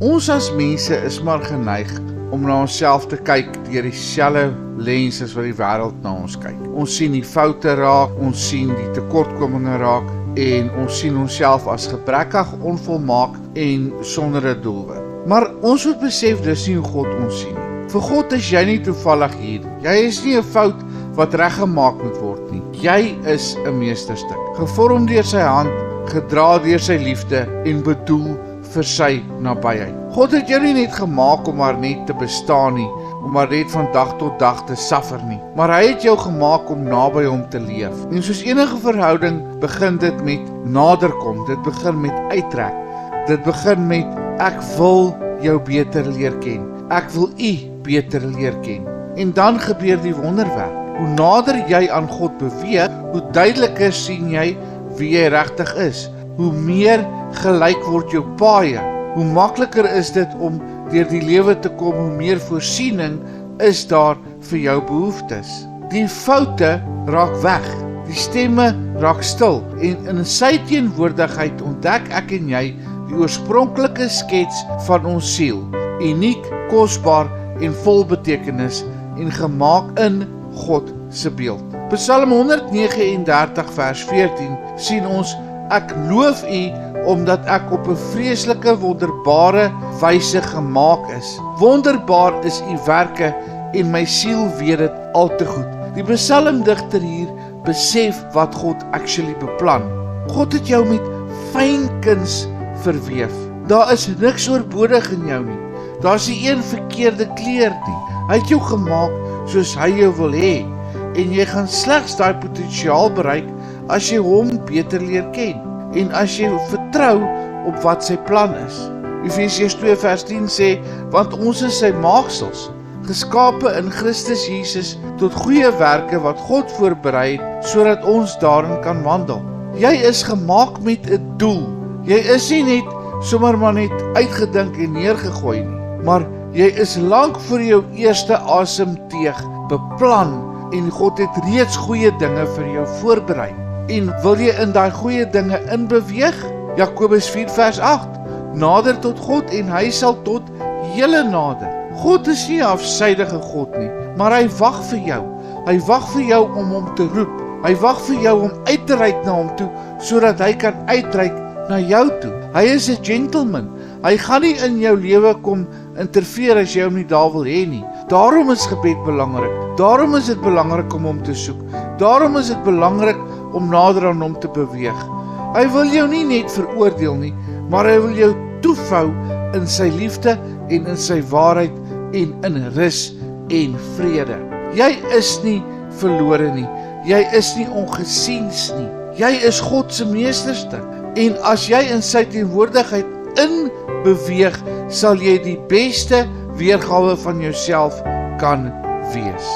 Ons as mense is maar geneig om na onsself te kyk deur dieselfde lens as wat die wêreld na ons kyk. Ons sien die foute raak, ons sien die tekortkominge raak en ons sien onsself as gebrekkig, onvolmaak en sonder 'n doelwit. Maar ons moet besef dis nie hoe God ons sien nie. Vir God is jy nie toevallig hier. Jy is nie 'n fout wat reggemaak moet word nie. Jy is 'n meesterstuk, gevorm deur sy hand, gedra deur sy liefde en bedoel vir sy nabyheid. God het jou nie net gemaak om maar net te bestaan nie, om maar net van dag tot dag te suffer nie, maar hy het jou gemaak om naby hom te leef. En soos enige verhouding begin dit met naderkom, dit begin met uittrek, dit begin met ek wil jou beter leer ken, ek wil u beter leer ken. En dan gebeur die wonderwerk. Hoe nader jy aan God beweeg, hoe duideliker sien jy wie jy regtig is. Hoe meer gelyk word jou paaie, hoe makliker is dit om deur die lewe te kom, hoe meer voorsiening is daar vir jou behoeftes. Die foute raak weg, die stemme raak stil en in sy teenwoordigheid ontdek ek en jy die oorspronklike skets van ons siel, uniek, kosbaar en vol betekenis en gemaak in God se beeld. Psalm 139 vers 14 sien ons: ek loof u omdat ek op 'n vreeslike wonderbare wyse gemaak is. Wonderbaar is u werke en my siel weet dit al te goed. Die psalmdigter hier besef wat God actually beplan. God het jou met fyn kuns verweef. Daar is niks oorbodig in jou nie. Daar's nie een verkeerde kleur nie. Hy het jou gemaak soos hy jou wil hê en jy gaan slegs daai potensiaal bereik as jy hom beter leer ken en as jy vertrou op wat sy plan is. Efesiërs 2 vers 10 sê, want ons is sy maagsels, geskape in Christus Jesus tot goeie werke wat God voorberei het, sodat ons daarin kan wandel. Jy is gemaak met 'n doel. Jy is nie net sommer maar net uitgedink en neergegooi nie, maar jy is lank voor jou eerste asemteug beplan en God het reeds goeie dinge vir jou voorberei. En wil jy in daai goeie dinge inbeweeg? Jakobus 4 vers 8. Nader tot God en hy sal tot julle nader. God is nie 'n afsydige God nie, maar hy wag vir jou. Hy wag vir jou om hom te roep. Hy wag vir jou om uit te reik na hom toe, sodat hy kan uitreik na jou toe. Hy is 'n gentleman. Hy gaan nie in jou lewe kom interfereer as jy hom nie daar wil hê nie. Daarom is gebed belangrik. Daarom is dit belangrik om hom te soek. Daarom is dit belangrik om nader aan hom te beweeg. Hy wil jou nie net veroordeel nie, maar hy wil jou toevou in sy liefde en in sy waarheid en in rus en vrede. Jy is nie verlore nie. Jy is nie ongesiens nie. Jy is God se meesterstuk. En as jy in sy teenwoordigheid inbeweeg, sal jy die beste weergawe van jouself kan wees.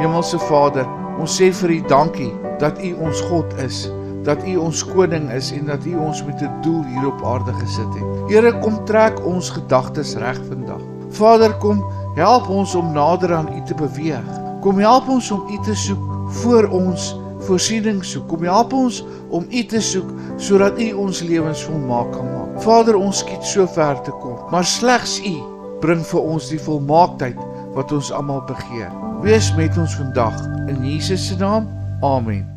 Hemelse Vader, ons sê vir u dankie dat u ons God is, dat u ons koning is en dat u ons met 'n doel hier op aarde gesit het. Here, kom trek ons gedagtes reg vandag. Vader, kom help ons om nader aan u te beweeg. Kom help ons om u te soek voor ons voorsiening soek. Kom help ons om u te soek sodat u ons lewens volmaak kan maak. Vader, ons skiet so ver te kort, maar slegs u bring vir ons die volmaaktheid wat ons almal begeer. Wees met ons vandag in Jesus se naam. Amen.